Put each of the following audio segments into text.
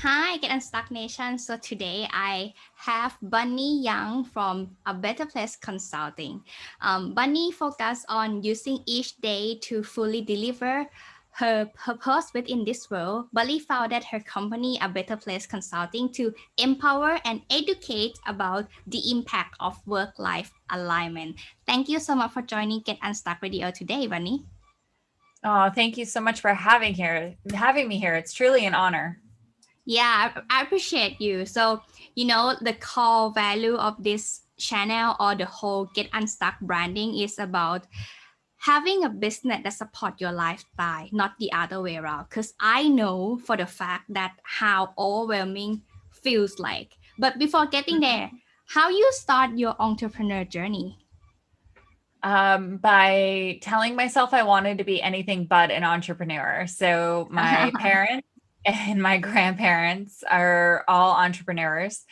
Hi, Get Unstuck Nation. So today I have Bunny Young from A Better Place Consulting. Bunny focused on using each day to fully deliver her purpose within this world. Bunny founded her company, A Better Place Consulting, to empower and educate about the impact of work-life alignment. Thank you so much for joining Get Unstuck Radio today, Bunny. Oh, thank you so much for having me here. It's truly an honor. Yeah, I appreciate you. So, the core value of this channel or the whole Get Unstuck branding is about having a business that support your lifestyle, not the other way around. Because I know for the fact that how overwhelming feels like. But before getting there, how you start your entrepreneur journey? By telling myself I wanted to be anything but an entrepreneur. So my parents and my grandparents are all entrepreneurs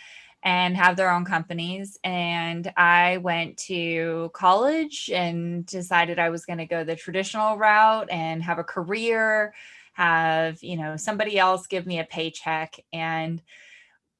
and have their own companies. And I went to college and decided I was going to go the traditional route and have a career, have, somebody else give me a paycheck. And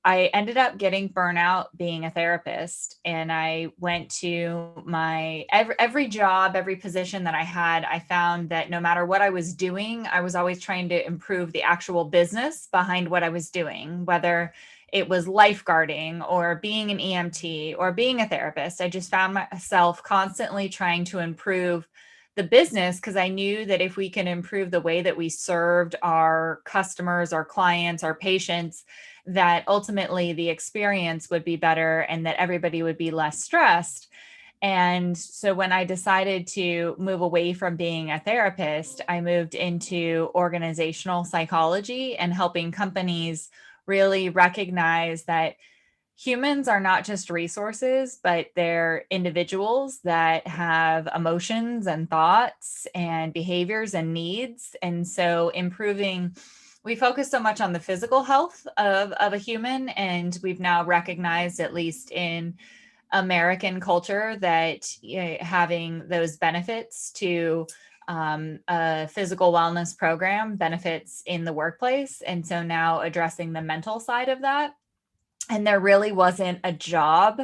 I ended up getting burnout being a therapist, and I went to my every job, every position that I had. I found that no matter what I was doing, I was always trying to improve the actual business behind what I was doing, whether it was lifeguarding or being an EMT or being a therapist. I just found myself constantly trying to improve the business because I knew that if we can improve the way that we served our customers, our clients, our patients, that ultimately the experience would be better and that everybody would be less stressed. And so when I decided to move away from being a therapist, I moved into organizational psychology and helping companies really recognize that humans are not just resources, but they're individuals that have emotions and thoughts and behaviors and needs. And so we focus so much on the physical health of a human. And we've now recognized, at least in American culture, that having those benefits to a physical wellness program benefits in the workplace. And so now addressing the mental side of that. And there really wasn't a job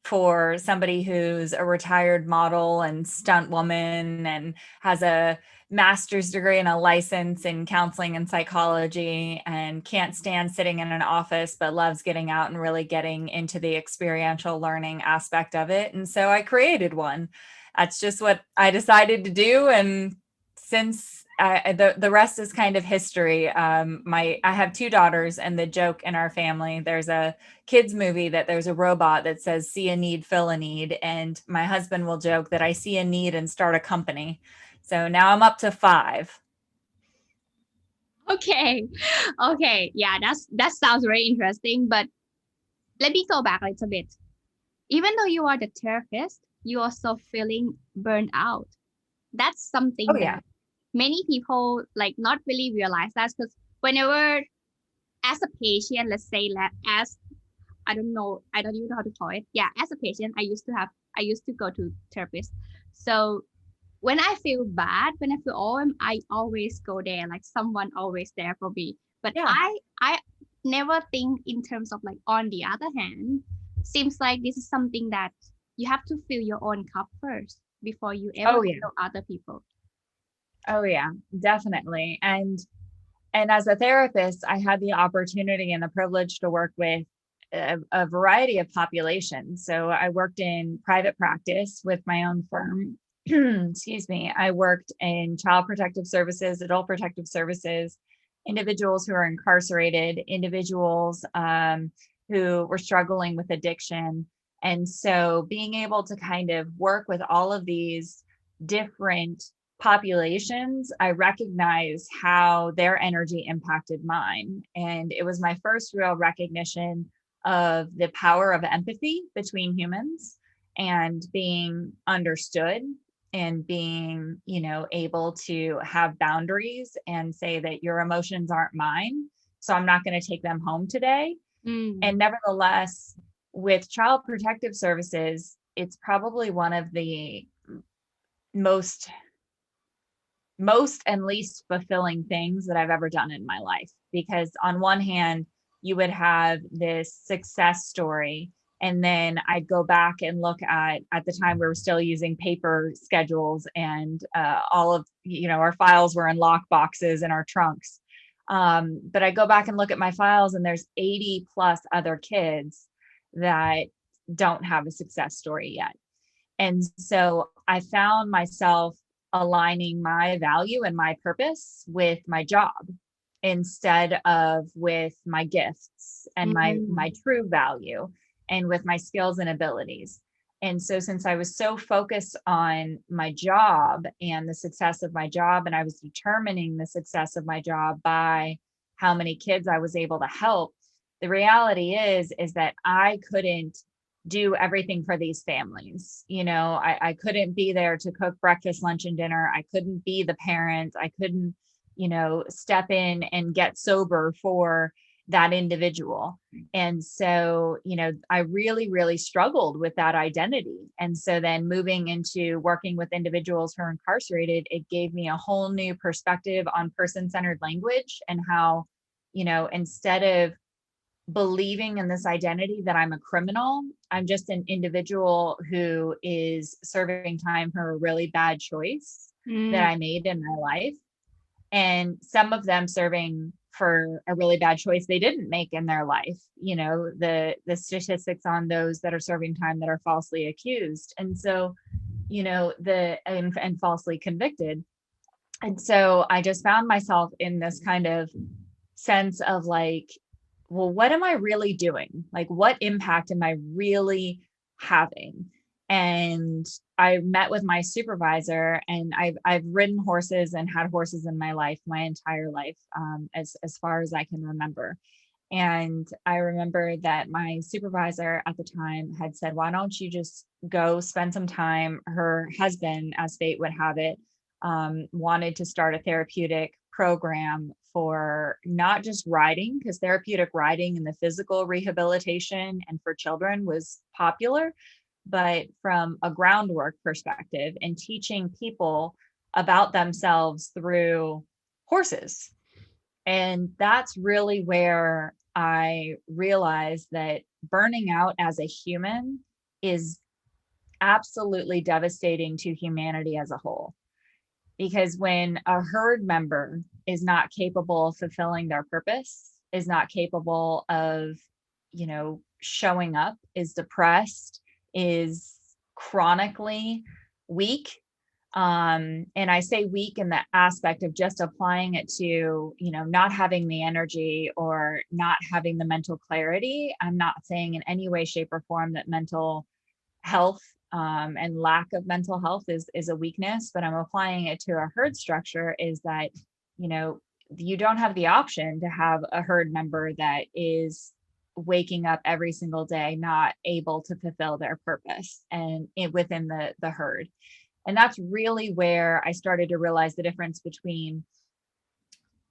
for somebody who's a retired model and stunt woman and has a master's degree and a license in counseling and psychology and can't stand sitting in an office, but loves getting out and really getting into the experiential learning aspect of it. And so I created one. That's just what I decided to do. And since the rest is kind of history. I have two daughters, and the joke in our family, there's a kids movie that there's a robot that says, see a need, fill a need. And my husband will joke that I see a need and start a company. So now I'm up to 5. Okay. Okay. Yeah, that sounds very interesting. But let me go back a little bit. Even though you are the therapist, you also feeling burned out. That's something Oh, yeah. that many people like not really realize that because whenever as a patient, let's say that as I don't know, I don't even know how to call it. Yeah, as a patient, I used to go to therapist. So when I feel bad, when I feel I always go there, like someone always there for me. But Yeah. I never think in terms of like on the other hand, seems like this is something that you have to fill your own cup first before you ever Oh, yeah. help other people. Oh, yeah, definitely. And as a therapist, I had the opportunity and the privilege to work with a variety of populations. So I worked in private practice with my own firm. Excuse me. I worked in child protective services, adult protective services, individuals who are incarcerated, individuals who were struggling with addiction. And so being able to kind of work with all of these different populations, I recognize how their energy impacted mine. And it was my first real recognition of the power of empathy between humans and being understood and being, able to have boundaries and say that your emotions aren't mine. So I'm not going to take them home today. Mm. And nevertheless, with child protective services, it's probably one of the most and least fulfilling things that I've ever done in my life. Because on one hand, you would have this success story. And then I'd go back and look at the time we were still using paper schedules, and all of, our files were in lock boxes in our trunks. But I go back and look at my files, and there's 80 plus other kids that don't have a success story yet. And so I found myself aligning my value and my purpose with my job instead of with my gifts and my true value, and with my skills and abilities. And so since I was so focused on my job and the success of my job, and I was determining the success of my job by how many kids I was able to help, the reality is that I couldn't do everything for these families. I couldn't be there to cook breakfast, lunch, and dinner. I couldn't be the parent. I couldn't, step in and get sober for that individual. And so, I really, really struggled with that identity. And so then moving into working with individuals who are incarcerated, it gave me a whole new perspective on person-centered language, and how, instead of believing in this identity that I'm a criminal, I'm just an individual who is serving time for a really bad choice that I made in my life. And some of them serving for a really bad choice they didn't make in their life. The statistics on those that are serving time that are falsely accused. And so, and falsely convicted. And so I just found myself in this kind of sense of like, well, what am I really doing? Like, what impact am I really having? And I met with my supervisor, and I've ridden horses and had horses in my life, my entire life, as far as I can remember. And I remember that my supervisor at the time had said, why don't you just go spend some time? Her husband, as fate would have it, wanted to start a therapeutic program for not just riding, because therapeutic riding and the physical rehabilitation and for children was popular, but from a groundwork perspective, and teaching people about themselves through horses. And that's really where I realized that burning out as a human is absolutely devastating to humanity as a whole. Because when a herd member is not capable of fulfilling their purpose, is not capable of, showing up, is depressed, is chronically weak. And I say weak in the aspect of just applying it to, not having the energy or not having the mental clarity. I'm not saying in any way, shape, or form that mental health and lack of mental health is a weakness, but I'm applying it to a herd structure, is that, you don't have the option to have a herd member that is waking up every single day, not able to fulfill their purpose and within the herd. And that's really where I started to realize the difference between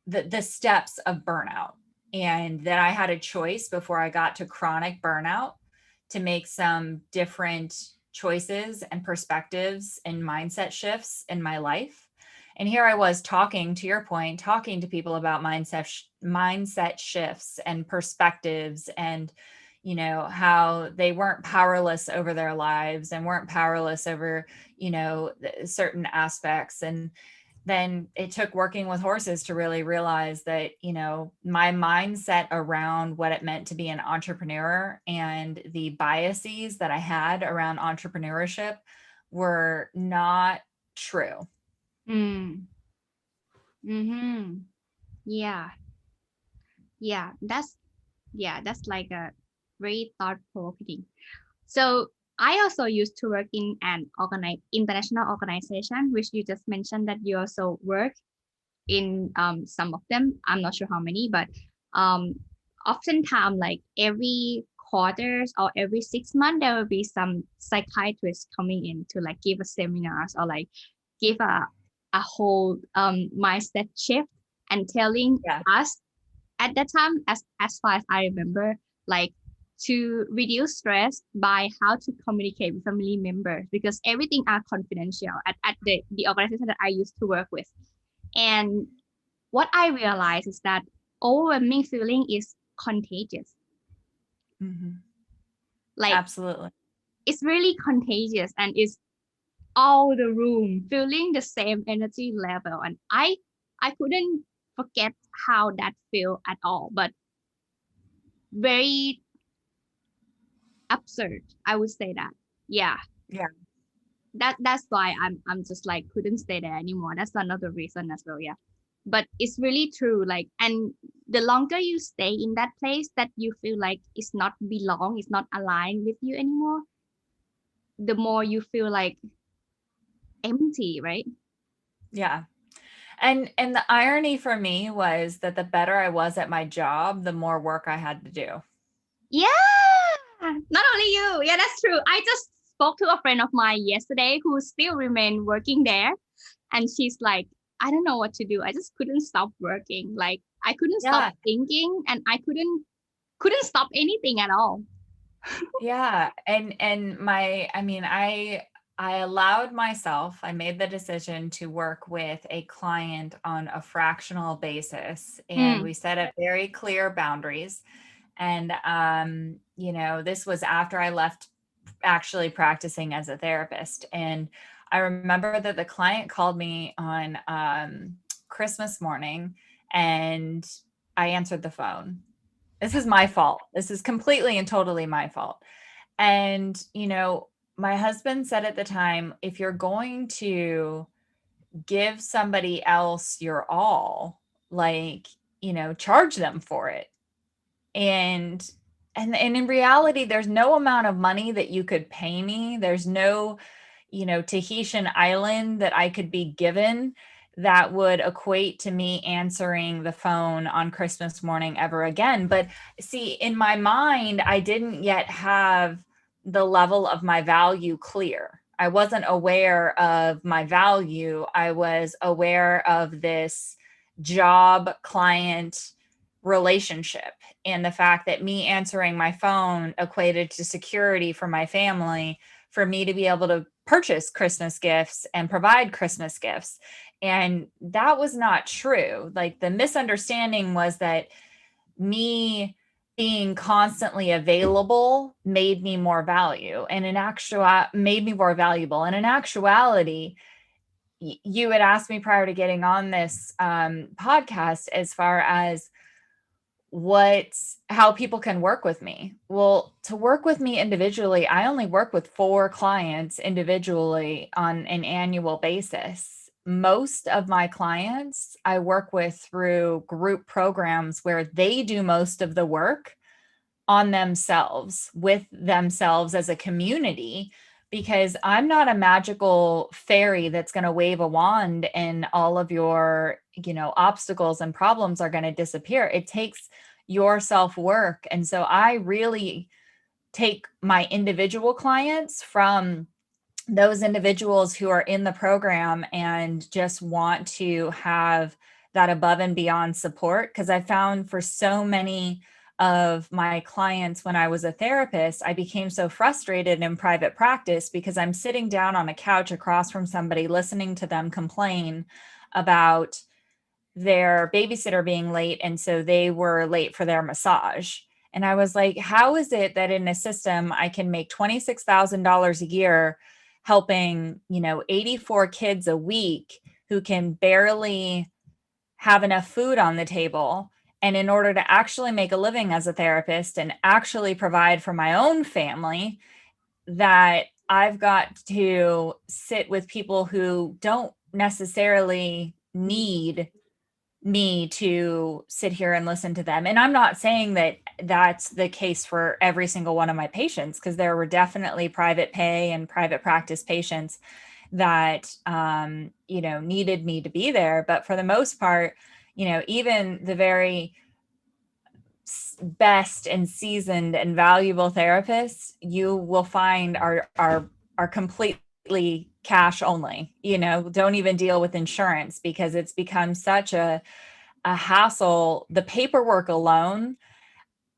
the steps of burnout, and that I had a choice before I got to chronic burnout to make some different choices and perspectives and mindset shifts in my life. And here I was talking, to your point, talking to people about mindset shifts and perspectives, and how they weren't powerless over their lives and weren't powerless over certain aspects. And then it took working with horses to really realize that, my mindset around what it meant to be an entrepreneur and the biases that I had around entrepreneurship were not true. Yeah. That's like a very thought-provoking. So I also used to work in an international organization, which you just mentioned that you also work in some of them. I'm not sure how many, but oftentimes like every quarters or every 6 months, there will be some psychiatrists coming in to like give a seminars or like give a whole mindset shift, and telling us at that time, as far as I remember, like to reduce stress by how to communicate with family members, because everything are confidential at the organization that I used to work with. And what I realized is that overwhelming feeling is contagious. Mm-hmm. Like Absolutely. it's really contagious, and it's all the room feeling the same energy level. And I couldn't forget how that feel at all, but very absurd, I would say that. Yeah. Yeah. That's why I'm just like couldn't stay there anymore. That's another reason as well. Yeah. But it's really true. Like, and the longer you stay in that place that you feel like it's not belong, it's not aligned with you anymore, the more you feel like empty, right? Yeah. And the irony for me was that the better I was at my job, the more work I had to do. Yeah. Not only you. Yeah, that's true. I just spoke to a friend of mine yesterday who still remain working there. And she's like, I don't know what to do. I just couldn't stop working. Like I couldn't stop Yeah. thinking, and I couldn't stop anything at all. Yeah. And I allowed myself, I made the decision to work with a client on a fractional basis, and Mm, we set up very clear boundaries. And this was after I left actually practicing as a therapist. And I remember that the client called me on Christmas morning, and I answered the phone. This is my fault. This is completely and totally my fault. And, my husband said at the time, if you're going to give somebody else your all, like, charge them for it. And in reality, there's no amount of money that you could pay me. There's no, Tahitian island that I could be given that would equate to me answering the phone on Christmas morning ever again. But see, in my mind, I didn't yet have the level of my value clear. I wasn't aware of my value. I was aware of this job client relationship, and the fact that me answering my phone equated to security for my family, for me to be able to purchase Christmas gifts and provide Christmas gifts. And that was not true. Like, the misunderstanding was that me being constantly available made me more value, and made me more valuable. And in actuality, you had asked me prior to getting on this podcast as far as how people can work with me. Well, to work with me individually, I only work with 4 clients individually on an annual basis. Most of my clients I work with through group programs where they do most of the work on themselves, with themselves as a community, because I'm not a magical fairy that's going to wave a wand and all of your, obstacles and problems are going to disappear. It takes your self-work. And so I really take my individual clients from those individuals who are in the program and just want to have that above and beyond support. Because I found for so many of my clients, when I was a therapist, I became so frustrated in private practice because I'm sitting down on a couch across from somebody listening to them complain about their babysitter being late, and so they were late for their massage. And I was like, how is it that in a system I can make $26,000 a year helping, 84 kids a week who can barely have enough food on the table, and in order to actually make a living as a therapist and actually provide for my own family, that I've got to sit with people who don't necessarily need me to sit here and listen to them. And I'm not saying that that's the case for every single one of my patients, because there were definitely private pay and private practice patients that needed me to be there. But for the most part, even the very best and seasoned and valuable therapists you will find are completely cash only, don't even deal with insurance, because it's become such a hassle. The paperwork alone,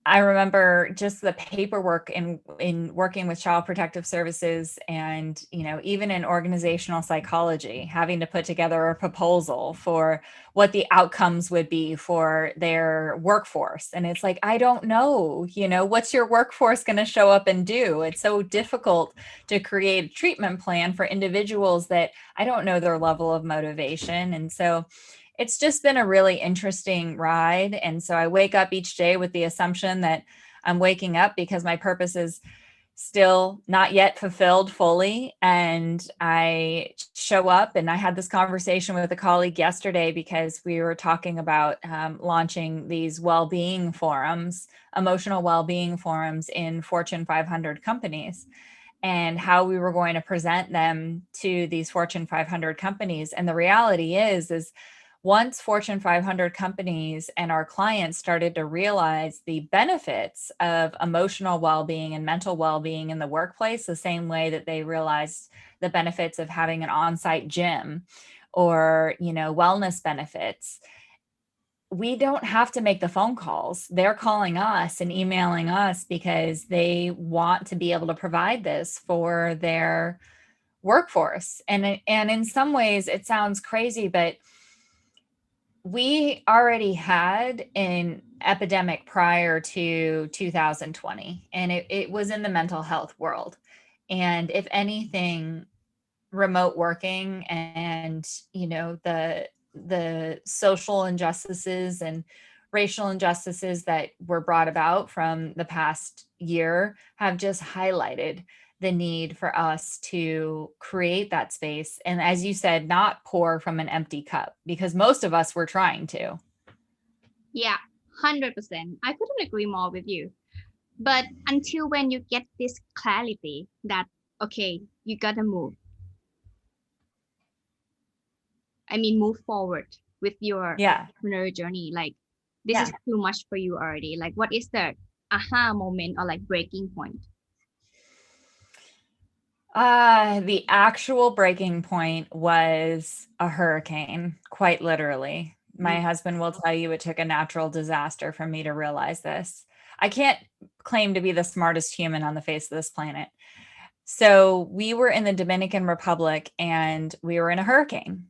I remember just the paperwork in working with Child Protective Services and, even in organizational psychology, having to put together a proposal for what the outcomes would be for their workforce. And it's like, I don't know, what's your workforce going to show up and do? It's so difficult to create a treatment plan for individuals that I don't know their level of motivation. And so it's just been a really interesting ride. And so I wake up each day with the assumption that I'm waking up because my purpose is still not yet fulfilled fully. And I show up, and I had this conversation with a colleague yesterday because we were talking about launching these well-being forums, emotional well-being forums in Fortune 500 companies, and how we were going to present them to these Fortune 500 companies. And the reality is once Fortune 500 companies and our clients started to realize the benefits of emotional well-being and mental well-being in the workplace, the same way that they realized the benefits of having an on-site gym or, wellness benefits, we don't have to make the phone calls. They're calling us and emailing us because they want to be able to provide this for their workforce. And in some ways it sounds crazy, but we already had an epidemic prior to 2020, and it was in the mental health world. And if anything, remote working and, the social injustices and racial injustices that were brought about from the past year have just highlighted the need for us to create that space. And as you said, not pour from an empty cup, because most of us were trying to. Yeah, 100%. I couldn't agree more with you. But until when you get this clarity that, okay, you gotta move. Move forward with your entrepreneurial journey. Like, this is too much for you already. Like, what is the aha moment or like breaking point? The actual breaking point was a hurricane, quite literally. My husband will tell you it took a natural disaster for me to realize this. I can't claim to be the smartest human on the face of this planet. So we were in the Dominican Republic and we were in a hurricane.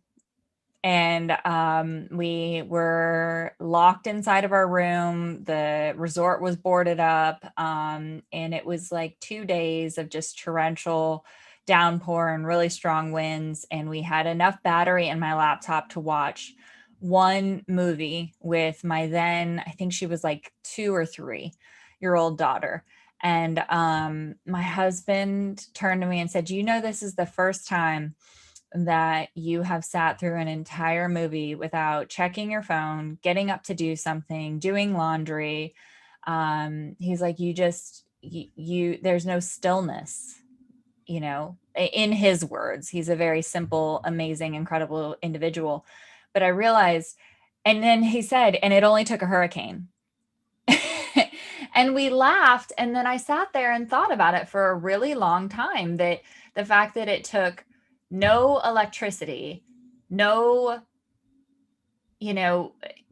And we were locked inside of our room. The resort was boarded up. And it was like 2 days of just torrential downpour and really strong winds. And we had enough battery in my laptop to watch one movie with my then, I think she was like 2 or 3-year-old daughter. And my husband turned to me and said, "Do you know this is the first time that you have sat through an entire movie without checking your phone, getting up to do something, doing laundry?" He's like, there's no stillness, in his words. He's a very simple, amazing, incredible individual. But I realized, and then he said, and it only took a hurricane. And we laughed. And then I sat there and thought about it for a really long time, that the fact that it took no electricity, no,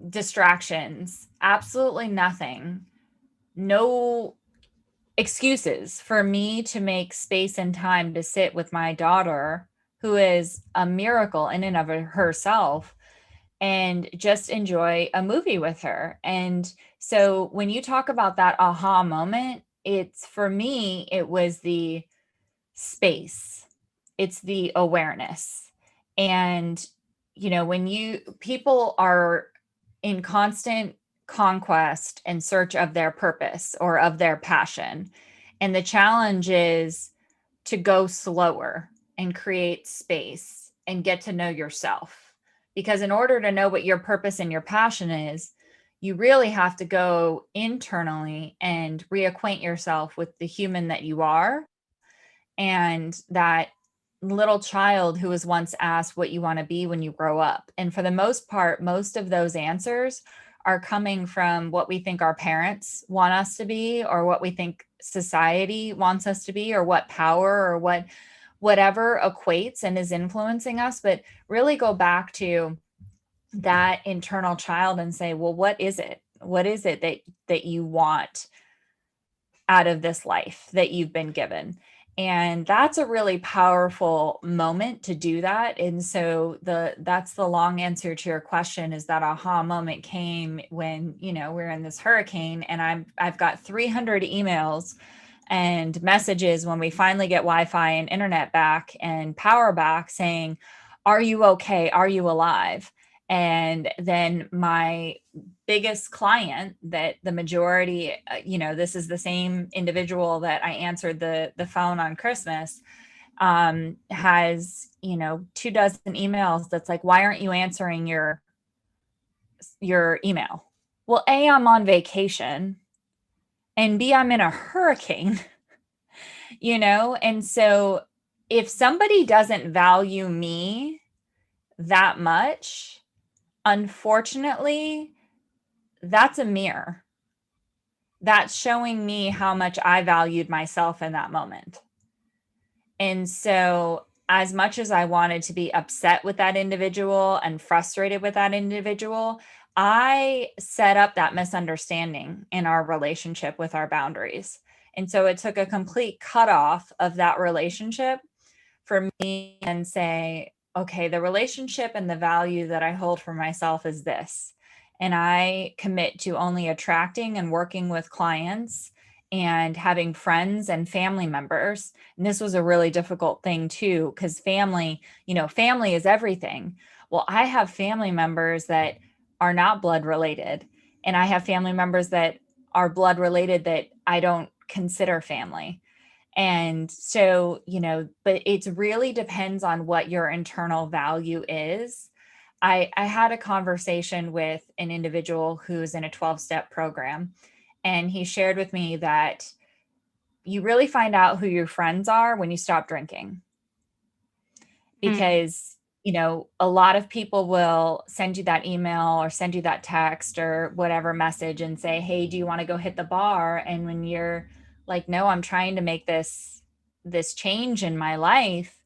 distractions, absolutely nothing, no excuses for me to make space and time to sit with my daughter, who is a miracle in and of herself, and just enjoy a movie with her. And so when you talk about that aha moment, for me, it was the space. It's the awareness. And, when people are in constant conquest and search of their purpose or of their passion, and the challenge is to go slower and create space and get to know yourself. Because in order to know what your purpose and your passion is, you really have to go internally and reacquaint yourself with the human that you are, and that little child who was once asked what you want to be when you grow up. And for the most part, most of those answers are coming from what we think our parents want us to be, or what we think society wants us to be, or what power or whatever equates and is influencing us. But really go back to that internal child and say, well, what is it? What is it that you want out of this life that you've been given? And that's a really powerful moment to do that. And so that's the long answer to your question, is that aha moment came when, we're in this hurricane, and I've got 300 emails and messages when we finally get Wi-Fi and internet back and power back saying, "Are you okay? Are you alive?" And then my biggest client, that the majority, this is the same individual that I answered the phone on Christmas, has, 24 emails that's like, "Why aren't you answering your email?" Well, A, I'm on vacation, and B, I'm in a hurricane. And so if somebody doesn't value me that much, unfortunately, that's a mirror. That's showing me how much I valued myself in that moment. And so as much as I wanted to be upset with that individual and frustrated with that individual, I set up that misunderstanding in our relationship with our boundaries. And so it took a complete cutoff of that relationship for me and say, okay, the relationship and the value that I hold for myself is this. And I commit to only attracting and working with clients and having friends and family members. And this was a really difficult thing too, because family is everything. Well, I have family members that are not blood related, and I have family members that are blood related that I don't consider family. And so, but it really depends on what your internal value is. I had a conversation with an individual who's in a 12-step program, and he shared with me that you really find out who your friends are when you stop drinking. Because, a lot of people will send you that email or send you that text or whatever message and say, "Hey, do you want to go hit the bar?" And when you're like, "No, I'm trying to make this change in my life."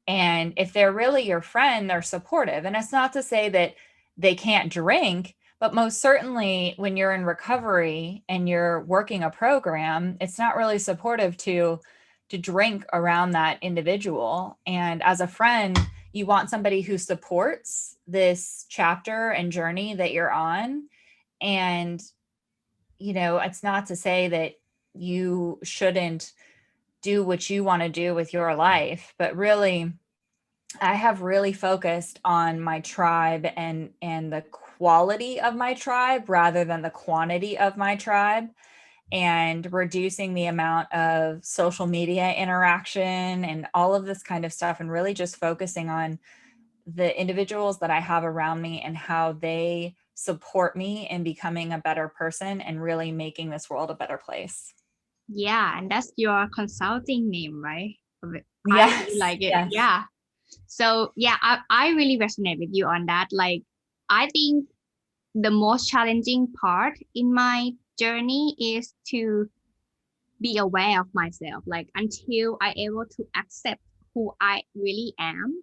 And if they're really your friend, they're supportive. And it's not to say that they can't drink, but most certainly when you're in recovery and you're working a program, it's not really supportive to drink around that individual. And as a friend, you want somebody who supports this chapter and journey that you're on. And, it's not to say that you shouldn't do what you want to do with your life, but really, I have really focused on my tribe and the quality of my tribe rather than the quantity of my tribe, and reducing the amount of social media interaction and all of this kind of stuff, and really just focusing on the individuals that I have around me and how they support me in becoming a better person and really making this world a better place. Yeah, and that's your consulting name, right? I Yes, really like it. yes. Yeah. So yeah, I really resonate with you on that. Like, I think the most challenging part in my journey is to be aware of myself. Like, until I able to accept who I really am,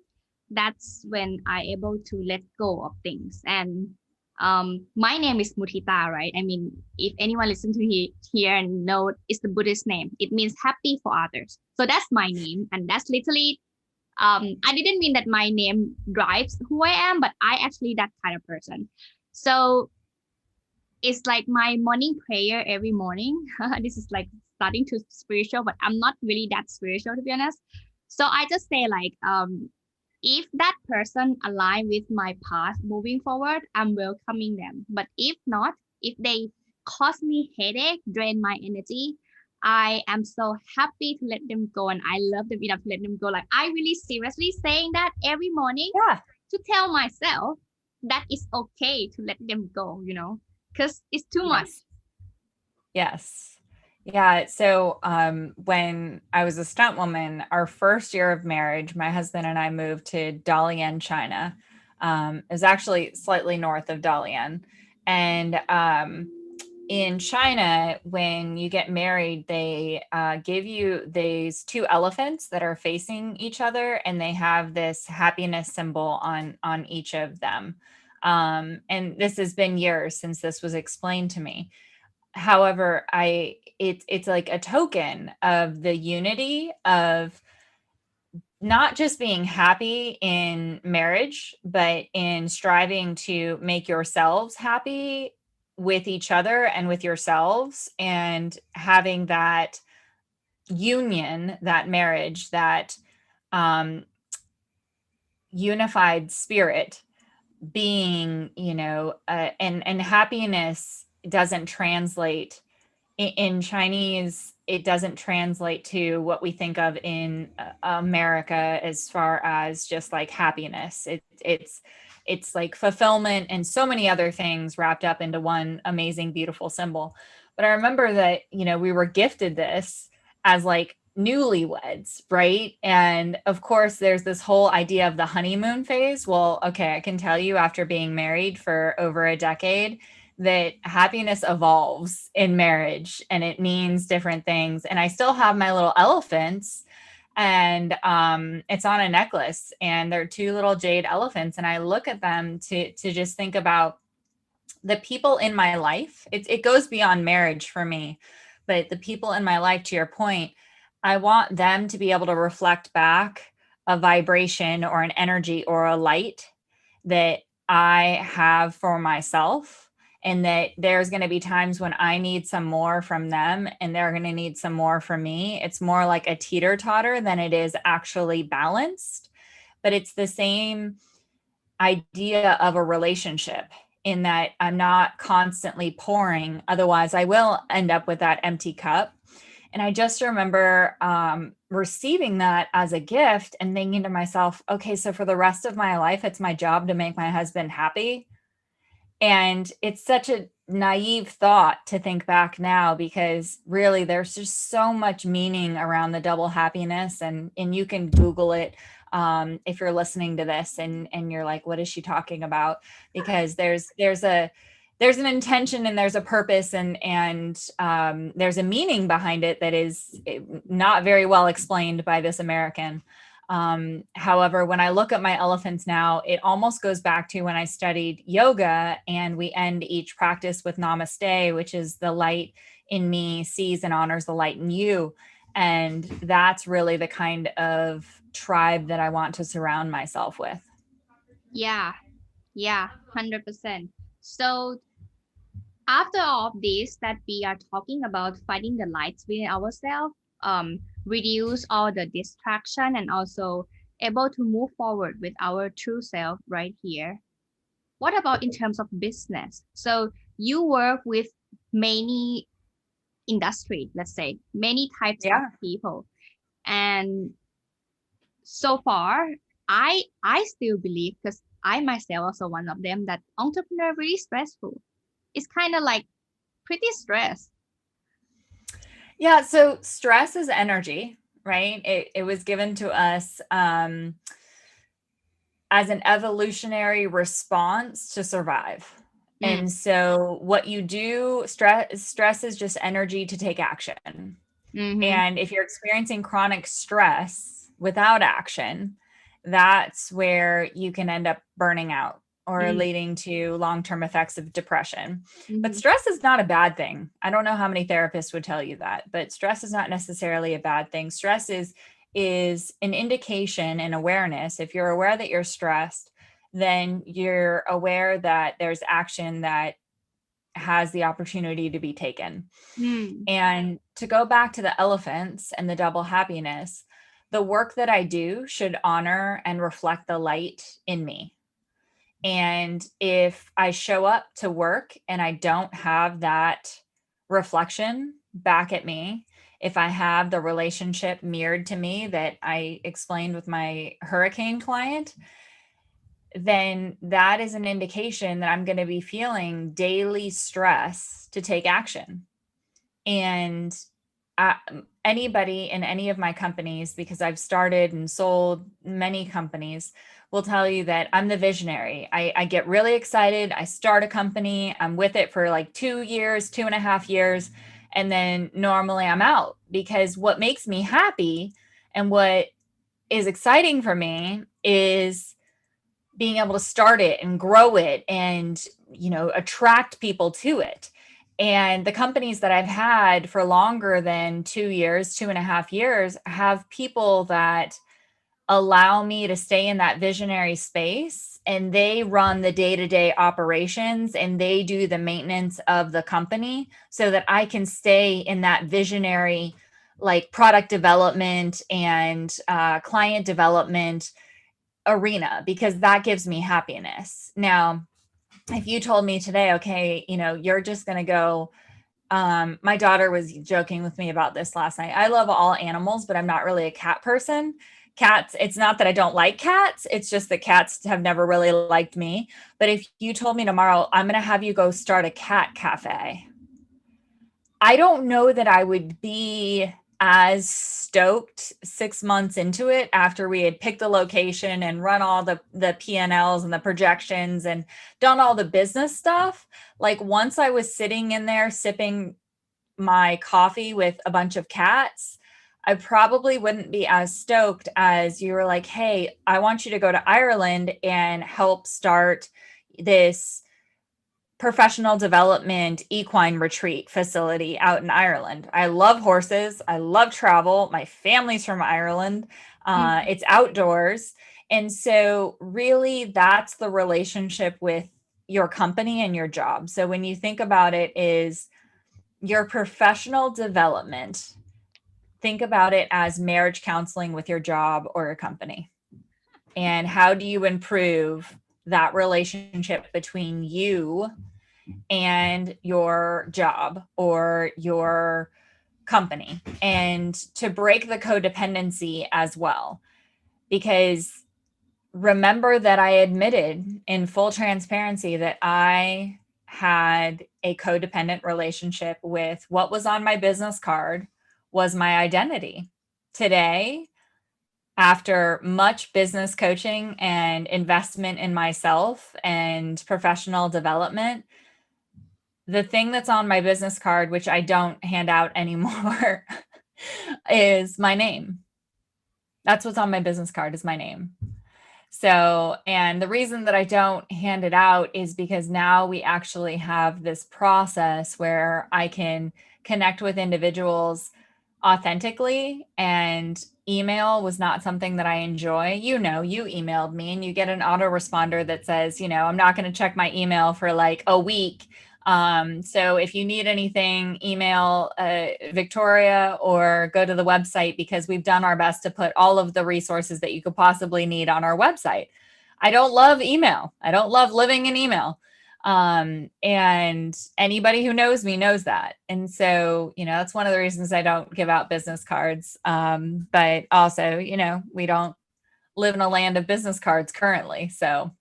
that's when I able to let go of things. And my name is Mutita, right? I mean, if anyone listen to here and know it's the Buddhist name, it means happy for others. So that's my name, and that's literally I didn't mean that my name drives who I am, but I actually that kind of person. So it's like my morning prayer every morning. This is like starting to spiritual, but I'm not really that spiritual, to be honest. So I just say like, if that person align with my path moving forward, I'm welcoming them. But if not, if they cause me headache, drain my energy, I am so happy to let them go, and I love them enough to let them go. Like, I really seriously saying that every morning, Yeah. to tell myself that it's okay to let them go, because it's too much. Yes. Yeah. So when I was a stunt woman, our first year of marriage, my husband and I moved to Dalian, China. It was actually slightly north of Dalian. And in China, when you get married, they give you these two elephants that are facing each other, and they have this happiness symbol on each of them. And this has been years since this was explained to me. However, it's like a token of the unity of not just being happy in marriage, but in striving to make yourselves happy with each other and with yourselves, and having that union, that marriage, that unified spirit being, and happiness doesn't translate in Chinese. It doesn't translate to what we think of in America as far as just like happiness. It's like fulfillment and so many other things wrapped up into one amazing, beautiful symbol. But I remember that, we were gifted this as like newlyweds, right? And of course, there's this whole idea of the honeymoon phase. Well, okay, I can tell you after being married for over a decade that happiness evolves in marriage and it means different things. And I still have my little elephants, and it's on a necklace, and they're two little jade elephants. And I look at them to just think about the people in my life. It goes beyond marriage for me, but the people in my life, to your point, I want them to be able to reflect back a vibration or an energy or a light that I have for myself, and that there's going to be times when I need some more from them and they're going to need some more from me. It's more like a teeter-totter than it is actually balanced, but it's the same idea of a relationship, in that I'm not constantly pouring. Otherwise, I will end up with that empty cup. And I just remember receiving that as a gift and thinking to myself, okay, so for the rest of my life, it's my job to make my husband happy. And it's such a naive thought to think back now, because really there's just so much meaning around the double happiness. And you can Google it if you're listening to this and you're like, what is she talking about? Because there's an intention and there's a purpose and there's a meaning behind it that is not very well explained by this American. However, when I look at my elephants now, it almost goes back to when I studied yoga, and we end each practice with namaste, which is the light in me sees and honors the light in you. And that's really the kind of tribe that I want to surround myself with. Yeah, 100%. So after all of this that we are talking about, finding the lights within ourselves, reduce all the distraction, and also able to move forward with our true self right here. What about in terms of business? So you work with many industry, let's say, many types of people. And so far, I still believe, because I myself also one of them, that entrepreneur really stressful. It's kind of like pretty stressed. Yeah. So stress is energy, right? It was given to us as an evolutionary response to survive. And so what you do, stress is just energy to take action. And if you're experiencing chronic stress without action, that's where you can end up burning out or leading to long-term effects of depression. But stress is not a bad thing. I don't know how many therapists would tell you that, but stress is not necessarily a bad thing. Stress is an indication and awareness. If you're aware that you're stressed, then you're aware that there's action that has the opportunity to be taken. And to go back to the elephants and the double happiness, the work that I do should honor and reflect the light in me. And if I show up to work and I don't have that reflection back at me, if I have the relationship mirrored to me that I explained with my hurricane client, then that is an indication that I'm going to be feeling daily stress to take action. And anybody in any of my companies, because I've started and sold many companies, will tell you that I'm the visionary. I get really excited. I start a company. I'm with it for like 2 years, 2.5 years. And then normally I'm out, because what makes me happy and what is exciting for me is being able to start it and grow it and, attract people to it. And the companies that I've had for longer than 2 years, 2.5 years, have people that allow me to stay in that visionary space, and they run the day-to-day operations and they do the maintenance of the company so that I can stay in that visionary, like product development and client development arena, because that gives me happiness. Now, if you told me today, okay, you're just going to go, my daughter was joking with me about this last night. I love all animals, but I'm not really a cat person. Cats, it's not that I don't like cats. It's just that cats have never really liked me. But if you told me tomorrow, I'm going to have you go start a cat cafe, I don't know that I would be as stoked 6 months into it after we had picked the location and run all the P&Ls and the projections and done all the business stuff. Like once I was sitting in there sipping my coffee with a bunch of cats, I probably wouldn't be as stoked as you were like, hey, I want you to go to Ireland and help start this professional development equine retreat facility out in Ireland. I love horses. I love travel. My family's from Ireland. It's outdoors. And so really that's the relationship with your company and your job. So when you think about it is your professional development, think about it as marriage counseling with your job or your company. And how do you improve that relationship between you and your job or your company, and to break the codependency as well? Because remember that I admitted in full transparency that I had a codependent relationship with what was on my business card was my identity. Today, after much business coaching and investment in myself and professional development, the thing that's on my business card, which I don't hand out anymore, is my name. That's what's on my business card, is my name. So, and the reason that I don't hand it out is because now we actually have this process where I can connect with individuals authentically, and email was not something that I enjoy. You emailed me and you get an autoresponder that says, I'm not going to check my email for like a week. So if you need anything, email Victoria or go to the website, because we've done our best to put all of the resources that you could possibly need on our website. I don't love email. I don't love living in email. And anybody who knows me knows that. And so, that's one of the reasons I don't give out business cards. But also, we don't live in a land of business cards currently. So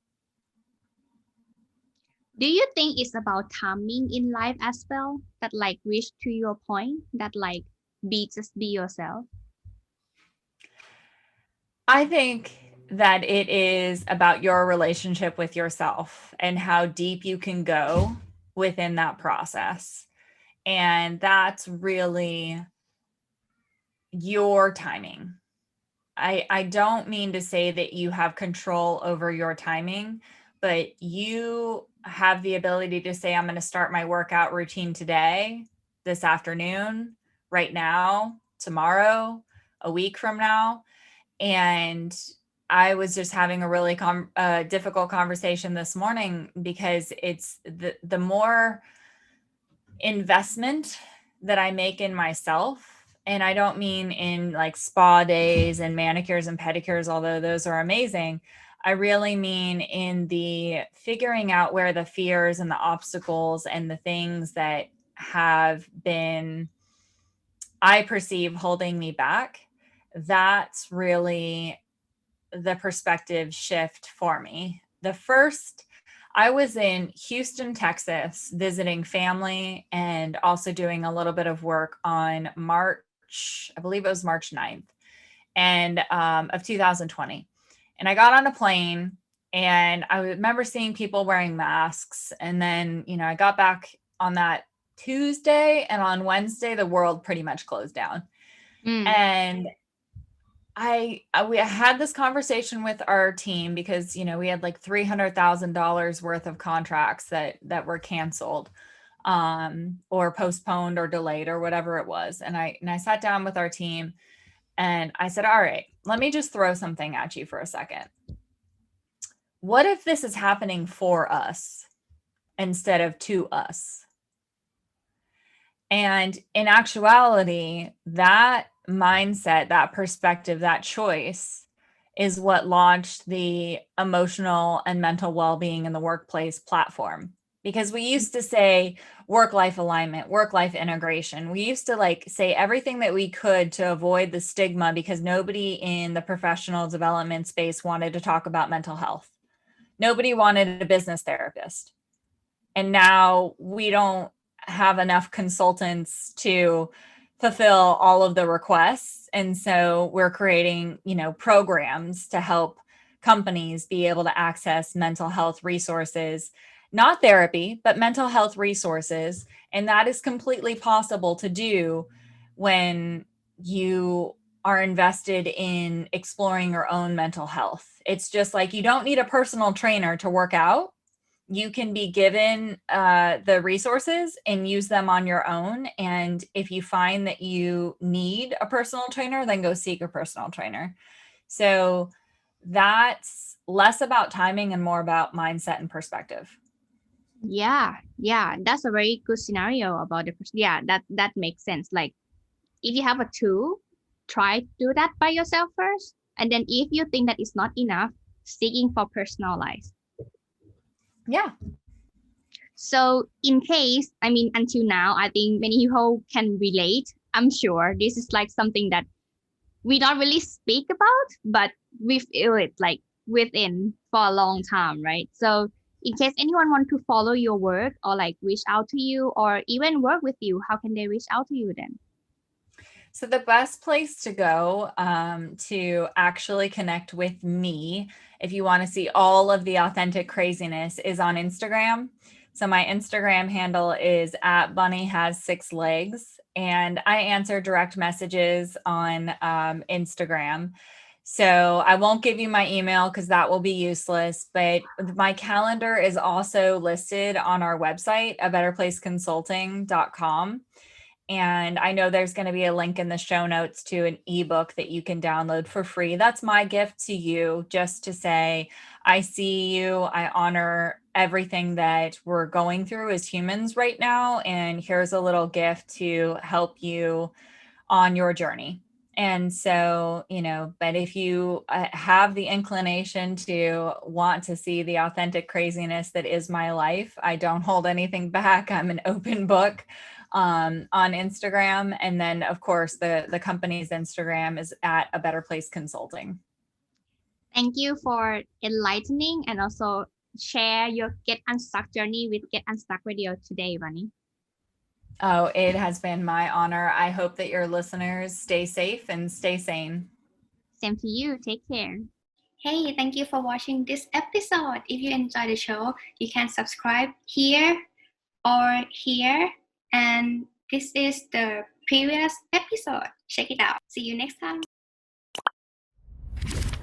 do you think it's about timing in life as well? That like reach to your point, that like just be yourself? I think that it is about your relationship with yourself and how deep you can go within that process. And that's really your timing. I don't mean to say that you have control over your timing, but you have the ability to say, I'm going to start my workout routine today, this afternoon, right now, tomorrow, a week from now. And I was just having a really difficult conversation this morning, because it's the more investment that I make in myself, and I don't mean in like spa days and manicures and pedicures, although those are amazing. I really mean in the figuring out where the fears and the obstacles and the things that have been, I perceive, holding me back. That's really the perspective shift for me. I was in Houston, Texas, visiting family and also doing a little bit of work on I believe it was March 9th of 2020. And I got on a plane, and I remember seeing people wearing masks. And then, I got back on that Tuesday, and on Wednesday, the world pretty much closed down. And we had this conversation with our team because, we had like $300,000 worth of contracts that were canceled, or postponed or delayed or whatever it was. And I sat down with our team and I said, all right, let me just throw something at you for a second. What if this is happening for us instead of to us? And in actuality, that mindset, that perspective, that choice is what launched the emotional and mental well-being in the workplace platform. Because we used to say work-life alignment, work-life integration. We used to say everything that we could to avoid the stigma because nobody in the professional development space wanted to talk about mental health. Nobody wanted a business therapist. And now we don't have enough consultants to fulfill all of the requests. And so we're creating, programs to help companies be able to access mental health resources, not therapy, but mental health resources. And that is completely possible to do when you are invested in exploring your own mental health. It's just like you don't need a personal trainer to work out. You can be given the resources and use them on your own. And if you find that you need a personal trainer, then go seek a personal trainer. So that's less about timing and more about mindset and perspective. Yeah, that's a very good scenario about it. Yeah, that makes sense. Like if you have a tool, try to do that by yourself first. And then if you think that it's not enough, seeking for personalized. Yeah. So in case, until now, I think many people can relate. I'm sure this is like something that we don't really speak about, but we feel it like within for a long time, right? So in case anyone want to follow your work or like reach out to you or even work with you, how can they reach out to you then? So the best place to go to actually connect with me, if you want to see all of the authentic craziness, is on Instagram. So my Instagram handle is @bunnyhas6legs, and I answer direct messages on Instagram. So I won't give you my email because that will be useless, but my calendar is also listed on our website, abetterplaceconsulting.com. And I know there's going to be a link in the show notes to an ebook that you can download for free. That's my gift to you, just to say, I see you. I honor everything that we're going through as humans right now. And here's a little gift to help you on your journey. And so, but if you have the inclination to want to see the authentic craziness that is my life, I don't hold anything back. I'm an open book on Instagram. And then of course the company's Instagram is at A Better Place Consulting. Thank you for enlightening and also share your Get Unstuck journey with Get Unstuck Radio today, Bunny. Oh, it has been my honor. I hope that your listeners stay safe and stay sane. Same to you. Take care. Hey, thank you for watching this episode. If you enjoyed the show, you can subscribe here or here. And this is the previous episode. Check it out. See you next time.